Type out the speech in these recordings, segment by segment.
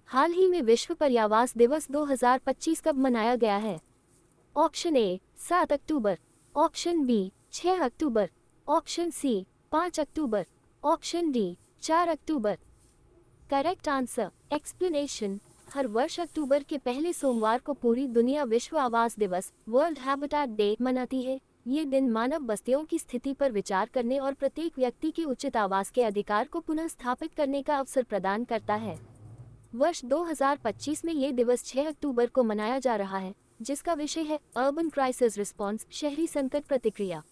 हाल ही में विश्व पर्यावरण दिवस 2025 कब मनाया गया है? Option A 7 October, option B 6 October, option C 5 October, option D 4 October. Correct answer explanation. हर वर्ष अक्टूबर के पहले सोमवार को पूरी दुनिया विश्व आवास दिवस वर्ल्ड हैबिटेट डे मनाती है। ये दिन मानव बस्तियों की स्थिति पर विचार करने और प्रत्येक व्यक्ति के उचित आवास के अधिकार को पुनः स्थापित करने का अवसर प्रदान करता है। वर्ष 2025 में ये दिवस 6 अक्टूबर को मनाया जा रहा है, जिसका विषय है अर्बन क्राइसिस रिस्पॉन्स, शहरी संकट प्रतिक्रिया।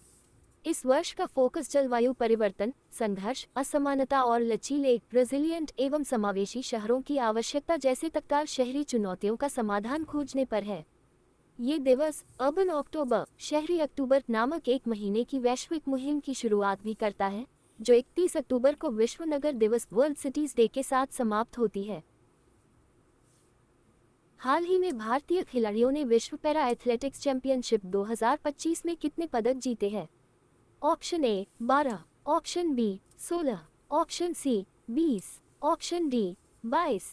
इस वर्ष का फोकस जलवायु परिवर्तन, संघर्ष, असमानता और लचीले, रेजिलिएंट एवं समावेशी शहरों की आवश्यकता जैसे तत्काल शहरी चुनौतियों का समाधान खोजने पर है। ये दिवस अर्बन अक्टूबर, शहरी अक्टूबर नामक एक महीने की वैश्विक मुहिम की शुरुआत भी करता है, जो 31 अक्टूबर को विश्व नगर दिवस वर्ल्ड सिटीज डे के साथ समाप्त होती है। हाल ही में भारतीय खिलाड़ियों ने विश्व पैरा एथलेटिक्स चैंपियनशिप 2025 में कितने पदक जीते हैं? Option A 12, option B 16, option C 20, option D 22।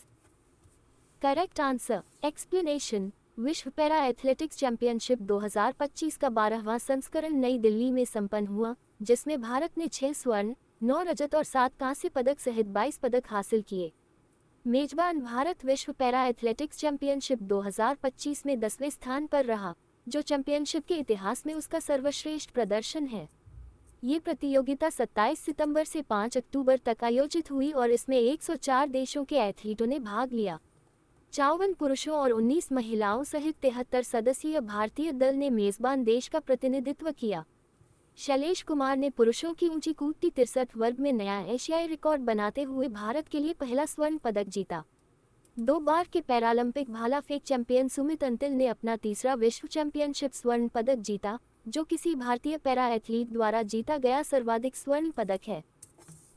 Correct answer explanation. विश्व पैरा एथलेटिक्स चैंपियनशिप 2025 का 12वां संस्करण नई दिल्ली में संपन्न हुआ, जिसमें भारत ने 6 स्वर्ण, 9 रजत और 7 कांस्य पदक सहित 22 पदक हासिल किए। मेजबान भारत विश्व पैरा एथलेटिक्स चैंपियनशिप 2025 में 10वें स्थान पर रहा, जो चैंपियनशिप के इतिहास में उसका सर्वश्रेष्ठ प्रदर्शन है। ये प्रतियोगिता 27 सितंबर से 5 अक्टूबर तक आयोजित हुई और इसमें 104 देशों के एथलीटों ने भाग लिया। 54 पुरुषों और 19 महिलाओं सहित 73 सदस्यीय भारतीय दल ने मेजबान देश का प्रतिनिधित्व किया। शैलेश कुमार ने पुरुषों की ऊंची कूदती 63 वर्ग में नया एशियाई रिकॉर्ड बनाते हुए भारत के लिए पहला स्वर्ण पदक जीता। 2 बार के पैरालंपिक भाला फेंक चैंपियन सुमित अंतिल ने अपना तीसरा विश्व चैंपियनशिप स्वर्ण पदक जीता, जो किसी भारतीय पैरा एथलीट द्वारा जीता गया सर्वाधिक स्वर्ण पदक है।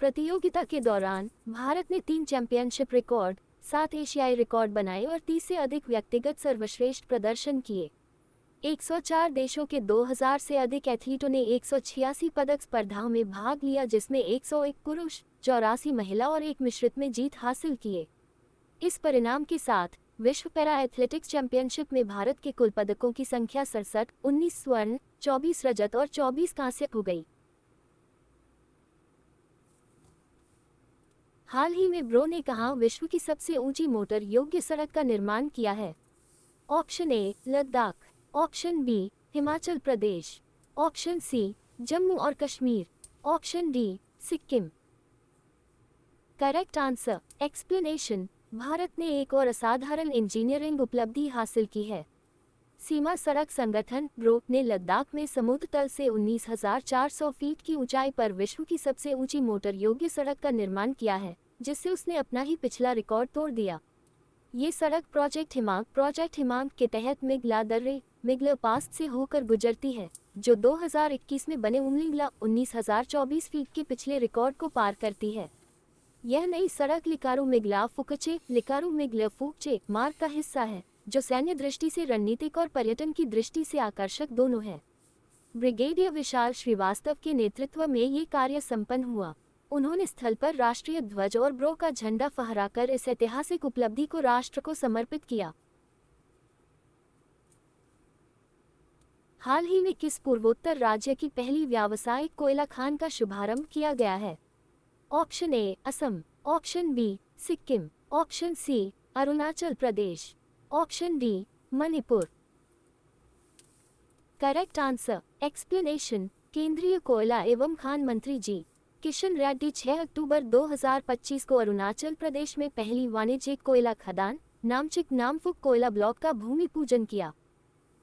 प्रतियोगिता के दौरान भारत ने 3 चैंपियनशिप रिकॉर्ड, 7 एशियाई रिकॉर्ड बनाए और 30 से अधिक व्यक्तिगत सर्वश्रेष्ठ प्रदर्शन किए। 104 देशों के 2000 से अधिक एथलीटों ने 186 पदक स्पर्धाओं में भाग लिया, जिसमें 101 पुरुष, 84 महिला और 1 मिश्रित में जीत हासिल किए। इस परिणाम के साथ विश्व पैरा एथलेटिक्स चैंपियनशिप में भारत के कुल पदकों की संख्या 67, 19 स्वर्ण, 24 रजत और 24 कांस्य हो गई। हाल ही में ब्रो ने कहाँ विश्व की सबसे ऊंची मोटर योग्य सड़क का निर्माण किया है? Option A Ladakh, option B Himachal Pradesh, option C Jammu और Kashmir, option D Sikkim. Correct answer explanation. Bharat ने एक और असाधारण इंजीनियरिंग उपलब्धि हासिल की है। सीमा सड़क संगठन ब्रो ने लद्दाख में समुद्र तल से 19,400 फीट की ऊंचाई पर विश्व की सबसे ऊंची मोटर योग्य सड़क का निर्माण किया है, जिससे उसने अपना ही पिछला रिकॉर्ड तोड़ दिया। ये सड़क प्रोजेक्ट हिमांक के तहत मिगला दर्रे मिगला पास से होकर गुजरती है, जो 2021 में बने 19,024 फीट के पिछले रिकॉर्ड को पार करती है। यह नई सड़क लिकारू मिगला फुकचे मार्ग का हिस्सा है, जो सैन्य दृष्टि से रणनीतिक और पर्यटन की दृष्टि से आकर्षक दोनों है। ब्रिगेडियर विशाल श्रीवास्तव के नेतृत्व में ये कार्य संपन्न हुआ। उन्होंने स्थल पर राष्ट्रीय ध्वज और ब्रो का झंडा फहराकर इस ऐतिहासिक उपलब्धि को राष्ट्र को समर्पित किया। हाल ही में किस पूर्वोत्तर राज्य की पहली व्यावसायिक कोयला खान का शुभारंभ किया गया है? Option A Assam, option B Sikkim, option C Arunachal Pradesh, option D Manipur. Correct answer explanation. केंद्रीय कोयला एवं खान मंत्री जी किशन रेड्डी 6 अक्टूबर 2025 को अरुणाचल प्रदेश में पहली वाणिज्यिक कोयला खदान नामचिक नामफुक कोयला ब्लॉक का भूमि पूजन किया।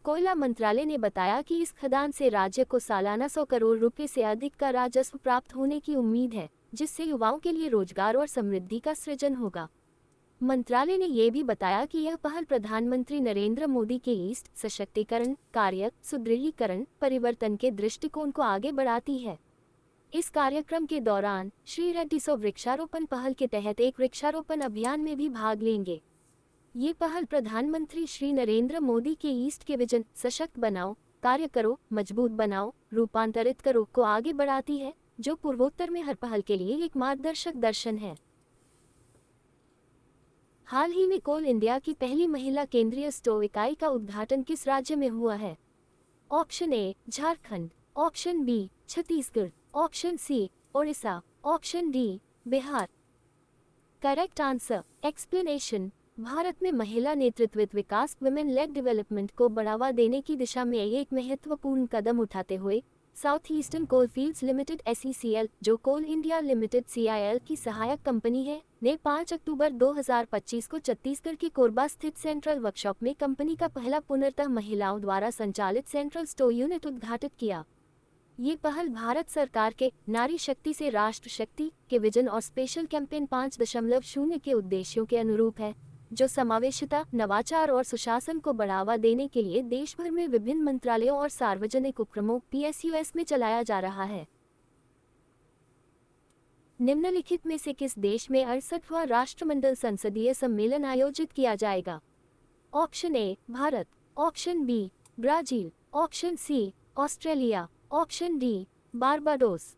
कोयला मंत्रालय ने बताया कि इस खदान से राज्य को सालाना 100 करोड़ रुपए से अधिक का राजस्व प्राप्त होने की उम्मीद है, जिससे युवाओं के लिए रोजगार और समृद्धि का सृजन होगा। मंत्रालय ने यह भी बताया कि यह पहल प्रधानमंत्री नरेंद्र मोदी के ईस्ट सशक्तिकरण, कार्य, सुदृढ़ीकरण, परिवर्तन के दृष्टिकोण को आगे बढ़ाती है। इस कार्यक्रम के दौरान श्री रेड्डी 100 वृक्षारोपण पहल के तहत एक वृक्षारोपण अभियान में भी भाग लेंगे। ये पहल प्रधानमंत्री श्री नरेंद्र मोदी के ईस्ट के विजन सशक्त बनाओ, कार्य करो, मजबूत बनाओ, रूपांतरित करो को आगे बढ़ाती है, जो पूर्वोत्तर में हर पहल के लिए एक मार्गदर्शक दर्शन है। हाल ही में कोल इंडिया की पहली महिला केंद्रीय स्टोव इकाई का उद्घाटन किस राज्य में हुआ है? Option A Jharkhand, option B Chhattisgarh, option C Odisha, option D Bihar. Correct answer explanation. Bharat में महिला नेतृत्व विकास वुमेन लेड डेवलपमेंट को बढ़ावा देने की दिशा में एक महत्वपूर्ण कदम उठाते हुए south eastern coalfields limited SECL, जो कोल इंडिया लिमिटेड CIL की सहायक कंपनी है, ने 5 अक्टूबर 2025 को छत्तीसगढ़ के कोरबा स्थित सेंट्रल वर्कशॉप में कंपनी का पहला पूर्णतः महिलाओं द्वारा संचालित सेंट्रल स्टोव यूनिट उद्घाटित किया। ये पहल भारत सरकार के नारी शक्ति से राष्ट्र शक्ति के विजन और स्पेशल कैंपेन 5.0 के उद्देश्यों के अनुरूप है, जो समावेशिता, नवाचार और सुशासन को बढ़ावा देने के लिए देश भर में विभिन्न मंत्रालयों और सार्वजनिक उपक्रमों PSUs में चलाया जा रहा है। निम्नलिखित में से किस देश में 68वां राष्ट्रमंडल संसदीय सम्मेलन आयोजित किया जाएगा? Option A Bharat, option B Brazil, option C Australia, option D Barbados.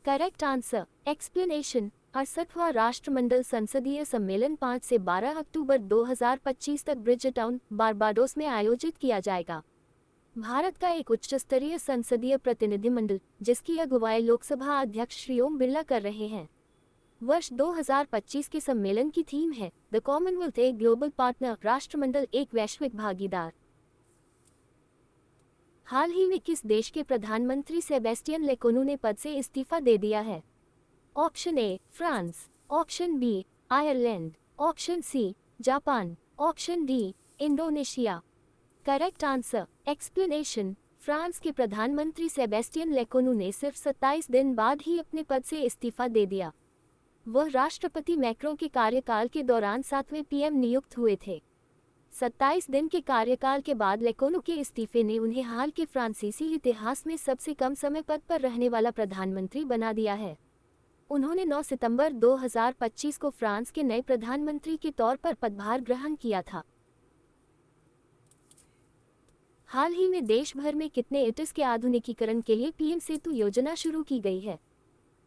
Correct answer explanation. 68वां राष्ट्रमंडल संसदीय सम्मेलन 5 से 12 अक्टूबर 2025 तक ब्रिजटाउन, बारबाडोस में आयोजित किया जाएगा। भारत का एक उच्च स्तरीय संसदीय प्रतिनिधिमंडल, जिसकी अगुवाई लोकसभा अध्यक्ष श्री ओम बिरला कर रहे हैं। वर्ष 2025 के सम्मेलन की थीम है the Commonwealth a global partner, राष्ट्रमंडल एक वैश्विक भागीदार। हाल ही में किस देश के प्रधानमंत्री सेबेस्टियन लेकोनु ने पद से इस्तीफा दे दिया है? Option A France, option B Ireland, option C Japan, option D Indonesia. Correct answer explanation. France के प्रधानमंत्री सेबेस्टियन लेकोनु ने सिर्फ 27 दिन बाद ही अपने पद से इस्तीफा दे दिया। वह राष्ट्रपति मैक्रों के कार्यकाल के दौरान 7वें PM नियुक्त हुए थे। 27 दिन के कार्यकाल के बाद लेकोनु के इस्तीफे ने उन्हें हाल के फ्रांसीसी इतिहास में सबसे कम समय पद पर रहने वाला प्रधानमंत्री बना दिया है। उन्होंने 9 सितंबर 2025 को फ्रांस के नए प्रधानमंत्री के तौर पर पदभार ग्रहण किया था। हाल ही में देश भर में कितने इटिस के आधुनिकीकरण के लिए PM सेतु योजना शुरू की गई है?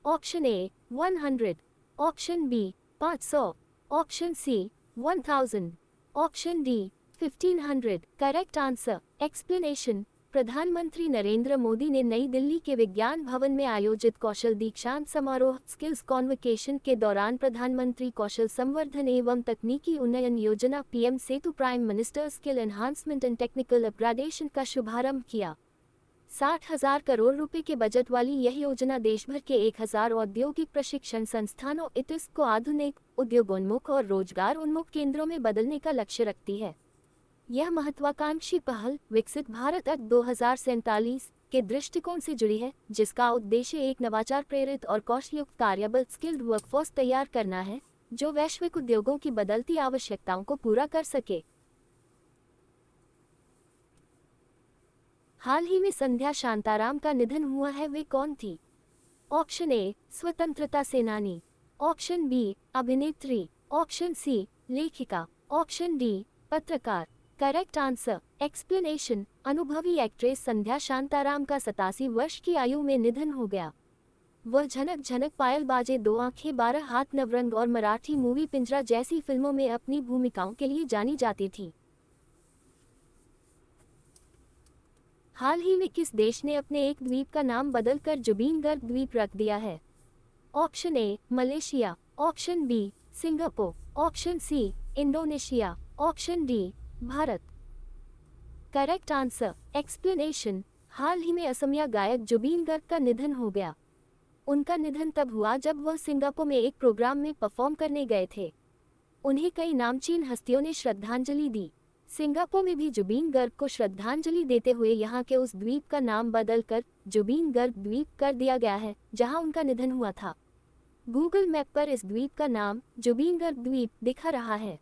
Option A 100, option B 500, option C 1000, option D 1500। Correct answer explanation. प्रधानमंत्री नरेंद्र मोदी ने नई दिल्ली के विज्ञान भवन में आयोजित कौशल दीक्षांत समारोह स्किल्स कॉन्वोकेशन के दौरान प्रधानमंत्री कौशल संवर्धन एवं तकनीकी उन्नयन योजना PM Setu prime minister skill enhancement and technical upgradation का शुभारंभ किया। 60,000 करोड़ रुपए के बजट वाली यह योजना देश भर के 1000 औद्योगिक प्रशिक्षण संस्थानों इटिस को आधुनिक, उद्योगोन्मुख और रोजगार उन्मुख केंद्रों में बदलने का लक्ष्य रखती है। यह महत्वाकांक्षी पहल विकसित भारत 2047 के दृष्टिकोण से जुड़ी है, जिसका उद्देश्य एक नवाचार प्रेरित और कौशलयुक्त कार्यबल स्किल्ड वर्कफोर्स तैयार करना है, जो वैश्विक उद्योगों की बदलती आवश्यकताओं को पूरा कर सके। हाल ही में संध्या शांताराम का निधन हुआ है, वे कौन थी? ऑप्शन ए स्वतंत्रता सेनानी, ऑप्शन बी अभिनेत्री, ऑप्शन सी लेखिका, ऑप्शन डी पत्रकार। Correct answer explanation. अनुभवी एक्ट्रेस संध्या शांताराम का 87 वर्ष की आयु में निधन हो गया। वह झनक झनक पायल बाजे, दो आंखें, 12 हाथ, नवरंग और मराठी मूवी पिंजरा जैसी फिल्मों में अपनी भूमिकाओं के लिए जानी जाती थी। हाल ही में किस देश ने अपने एक द्वीप का नाम बदलकर जुबीन गर्ग द्वीप रख दिया है? Option A Malaysia, option B Singapore, option C Indonesia, option D Bharat. Correct answer explanation. हाल ही में असमिया गायक जुबीन गर्ग का निधन हो गया। उनका निधन तब हुआ जब वह सिंगापुर में एक प्रोग्राम में परफॉर्म करने गए थे। उन्हें कई नामचीन हस्तियों ने श्रद्धांजलि दी। सिंगापुर में भी जुबीन गर्ग को श्रद्धांजलि देते हुए यहाँ के उस द्वीप का नाम बदलकर जुबीन गर्ग द्वीप कर दिया गया है, जहाँ उनका निधन हुआ था। गूगल मैप पर इस द्वीप का नाम जुबीन गर्ग द्वीप दिखा रहा है।